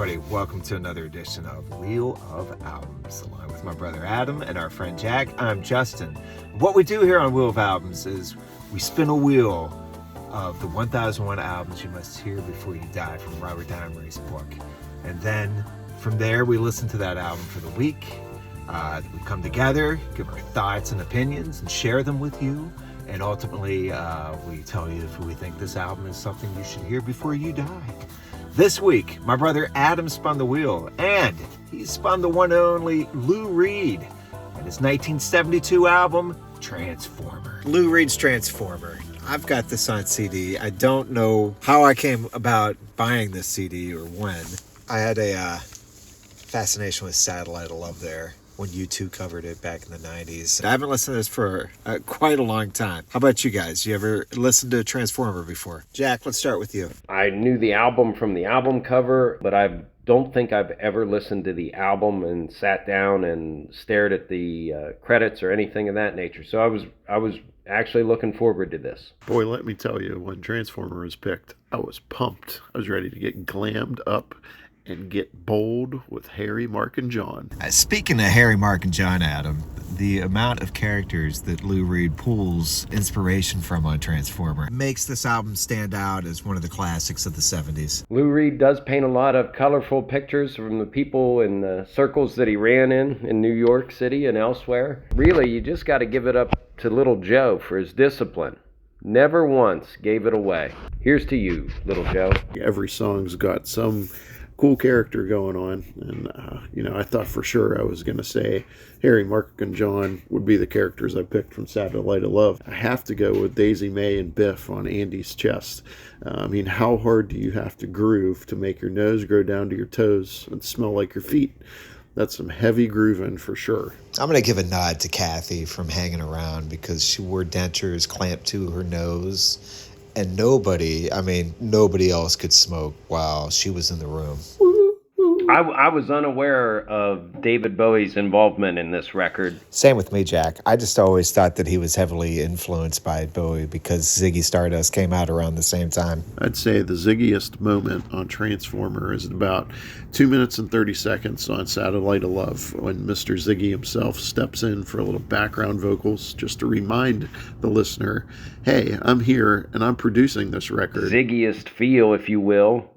everybody. Welcome to another edition of Wheel of Albums. Along with my brother Adam and our friend Jack, I'm Justin. What we do here on Wheel of Albums is we spin a wheel of the 1001 albums you must hear before you die from Robert Dimery's book. And then from there, we listen to that album for the week. We come together, give our thoughts and opinions, and share them with you. And ultimately, we tell you if we think this album is something you should hear before you die. This week, my brother Adam spun the wheel, and he spun the one and only Lou Reed and his 1972 album, Transformer. Lou Reed's Transformer. I've got this on CD. I don't know how I came about buying this CD or when. I had a fascination with Satellite of Love there when U2 covered it back in the 90s. I haven't listened to this for quite a long time. How about you guys? You ever listened to Transformer before? Jack, let's start with you. I knew the album from the album cover, but I don't think I've ever listened to the album and sat down and stared at the credits or anything of that nature. So I was actually looking forward to this. Boy, let me tell you, when Transformer was picked, I was pumped. I was ready to get glammed up and get bold with Harry, Mark, and John. Speaking of Harry, Mark, and John, Adam, the amount of characters that Lou Reed pulls inspiration from on Transformer makes this album stand out as one of the classics of the 70s. Lou Reed does paint a lot of colorful pictures from the people in the circles that he ran in New York City and elsewhere. Really, you just got to give it up to Little Joe for his discipline. Never once gave it away. Here's to you, Little Joe. Every song's got some cool character going on, and I thought for sure I was going to say Harry, Mark, and John would be the characters I picked from Satellite of Love. I have to go with Daisy Mae and Biff on Andy's chest. How hard do you have to groove to make your nose grow down to your toes and smell like your feet? That's some heavy grooving for sure. I'm going to give a nod to Kathy from Hanging Around because she wore dentures clamped to her nose. And nobody else could smoke while she was in the room. I was unaware of David Bowie's involvement in this record. Same with me, Jack. I just always thought that he was heavily influenced by Bowie because Ziggy Stardust came out around the same time. I'd say the ziggiest moment on Transformer is about 2 minutes and 30 seconds on Satellite of Love when Mr. Ziggy himself steps in for a little background vocals just to remind the listener, hey, I'm here and I'm producing this record. Ziggiest feel, if you will.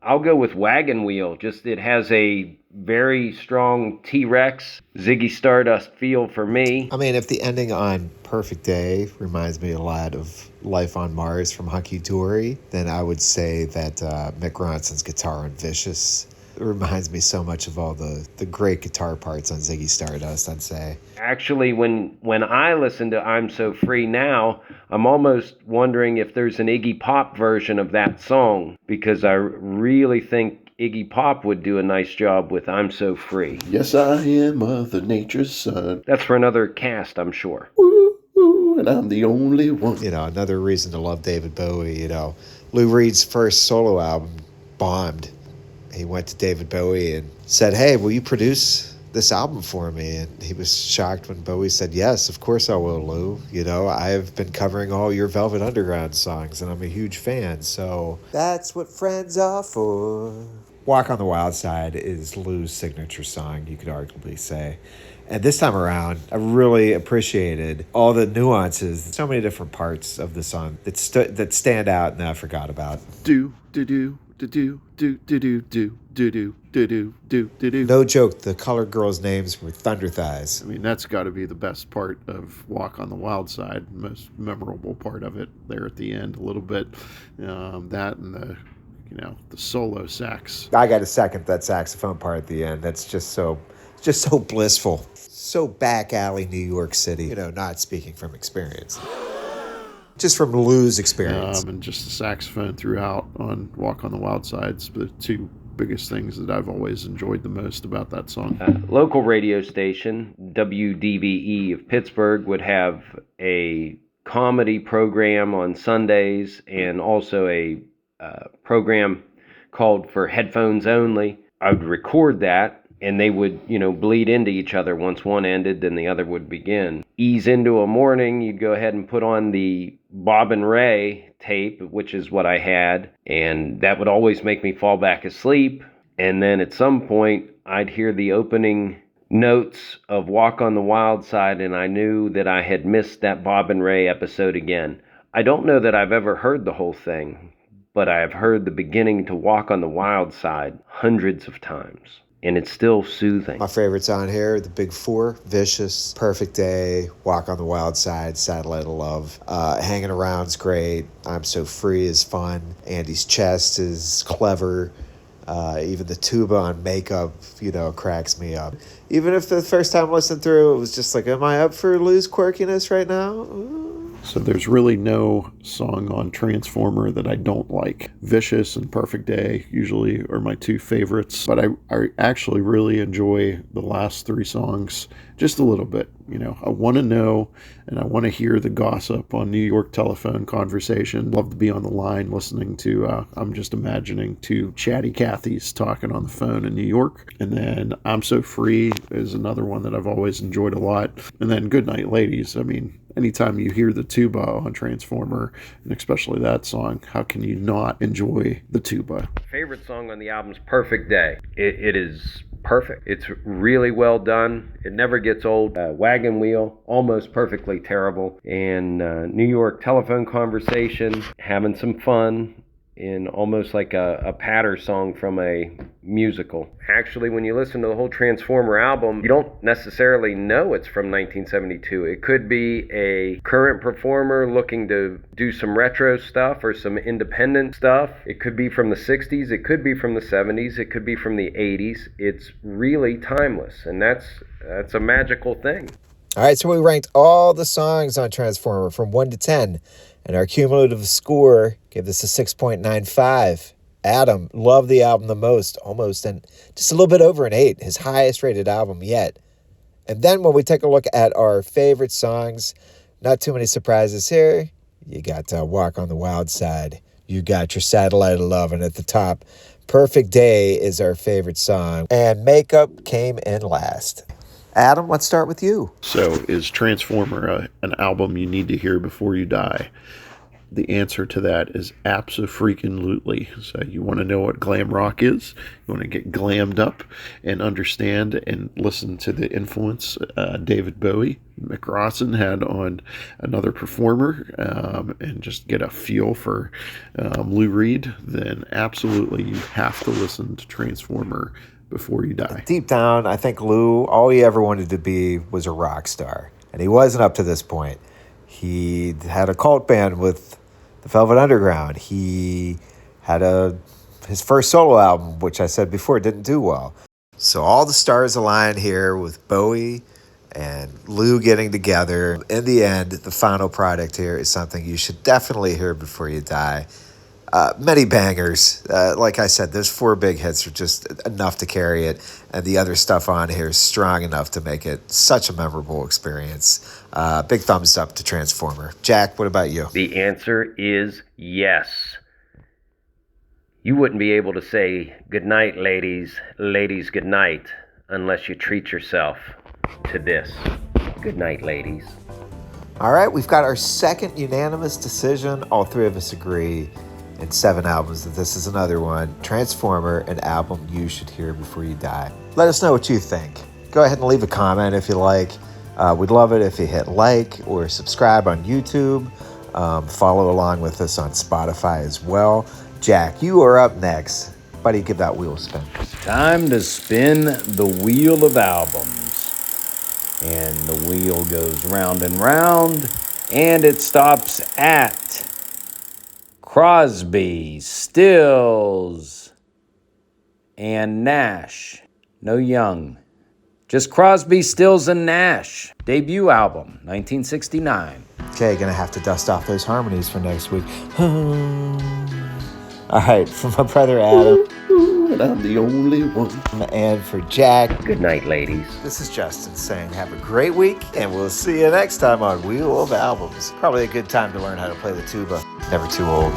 I'll go with Wagon Wheel. Just it has a very strong T-Rex, Ziggy Stardust feel for me. If the ending on Perfect Day reminds me a lot of Life on Mars from Hunky Dory, then I would say that Mick Ronson's guitar on Vicious reminds me so much of all the great guitar parts on Ziggy Stardust, I'd say. Actually, when I listen to I'm So Free now, I'm almost wondering if there's an Iggy Pop version of that song, because I really think Iggy Pop would do a nice job with I'm So Free. Yes, I am Mother Nature's son. That's for another cast, I'm sure. Ooh, ooh, and I'm the only one. Another reason to love David Bowie, Lou Reed's first solo album bombed. He went to David Bowie and said, hey, will you produce this album for me? And he was shocked when Bowie said, yes, of course I will, Lou. I've been covering all your Velvet Underground songs and I'm a huge fan, so that's what friends are for. Walk on the Wild Side is Lou's signature song, you could arguably say. And this time around, I really appreciated all the nuances, so many different parts of the song that stand out and that I forgot about. Do, do, do. No joke, the colored girls' names were Thunder Thighs. That's got to be the best part of Walk on the Wild Side, most memorable part of it there at the end a little bit. That and the solo sax. I got to second that saxophone part at the end. That's just so blissful. So back alley New York City, not speaking from experience. Just from Lou's experience. And just the saxophone throughout on Walk on the Wild Side's the two biggest things that I've always enjoyed the most about that song. Local radio station, WDVE of Pittsburgh, would have a comedy program on Sundays and also a program called For Headphones Only. I would record that, and they would, bleed into each other. Once one ended, then the other would begin. Ease into a morning, you'd go ahead and put on the Bob and Ray tape, which is what I had, and that would always make me fall back asleep. And then at some point, I'd hear the opening notes of Walk on the Wild Side, and I knew that I had missed that Bob and Ray episode again. I don't know that I've ever heard the whole thing, but I have heard the beginning to Walk on the Wild Side hundreds of times, and it's still soothing. My favorites on here, the big four: Vicious, Perfect Day, Walk on the Wild Side, Satellite of Love. Hanging Around's great. I'm So Free is fun. Andy's Chest is clever. Even the tuba on Makeup, cracks me up. Even if the first time I listened through, it was just like, am I up for Lou's quirkiness right now? Ooh. So there's really no song on Transformer that I don't like. Vicious and Perfect Day usually are my two favorites, but I actually really enjoy the last three songs just a little bit. I want to know and I want to hear the gossip on New York telephone conversation. Love to be on the line listening to, I'm just imagining two chatty Cathys talking on the phone in New York. And then I'm So Free is another one that I've always enjoyed a lot. And then Goodnight Ladies. I mean, anytime you hear the tuba on Transformer, and especially that song, how can you not enjoy the tuba? Favorite song on the album's Perfect Day. It is perfect. It's really well done. It never gets old. Wagon Wheel, almost perfectly terrible. And New York telephone conversation, having some fun in almost like a patter song from a musical. Actually, when you listen to the whole Transformer album, you don't necessarily know it's from 1972. It could be a current performer looking to do some retro stuff or some independent stuff. It could be from the 60s. It could be from the 70s. It could be from the 80s. It's really timeless, and that's a magical thing. All right, so we ranked all the songs on Transformer from 1 to 10, and our cumulative score gave this a 6.95. Adam loved the album the most, almost, and just a little bit over an 8, his highest rated album yet. And then when we take a look at our favorite songs, not too many surprises here. You got Walk on the Wild Side. You got your Satellite of Love, and at the top, Perfect Day is our favorite song. And Makeup came in last. Adam, let's start with you. So is Transformer an album you need to hear before you die? The answer to that is abso-freaking-lutely. So you want to know what glam rock is? You want to get glammed up and understand and listen to the influence David Bowie, Mick Ronson had on another performer, and just get a feel for Lou Reed, then absolutely you have to listen to Transformer before you die. Deep down, I think Lou, all he ever wanted to be was a rock star. And he wasn't up to this point. He had a cult band with the Velvet Underground. He had his first solo album, which I said before didn't do well. So all the stars align here with Bowie and Lou getting together. In the end, the final product here is something you should definitely hear before you die. Many bangers. Like I said, those 4 big hits are just enough to carry it, and the other stuff on here is strong enough to make it such a memorable experience. Big thumbs up to Transformer. Jack, what about you? The answer is yes. You wouldn't be able to say goodnight, ladies, ladies, goodnight, unless you treat yourself to this. Goodnight, ladies. All right, we've got our second unanimous decision. All 3 of us agree in 7 albums that this is another one. Transformer, an album you should hear before you die. Let us know what you think. Go ahead and leave a comment if you like. We'd love it if you hit like or subscribe on YouTube. Follow along with us on Spotify as well. Jack, you are up next. Why do you give that wheel a spin? Time to spin the wheel of albums. And the wheel goes round and round, and it stops at Crosby, Stills, and Nash. No Young. Just Crosby, Stills, and Nash. Debut album, 1969. Okay, gonna have to dust off those harmonies for next week. All right, for my brother Adam. And I'm the only one. And for Jack. Good night, ladies. This is Justin saying have a great week, and we'll see you next time on Wheel of Albums. Probably a good time to learn how to play the tuba. Never too old.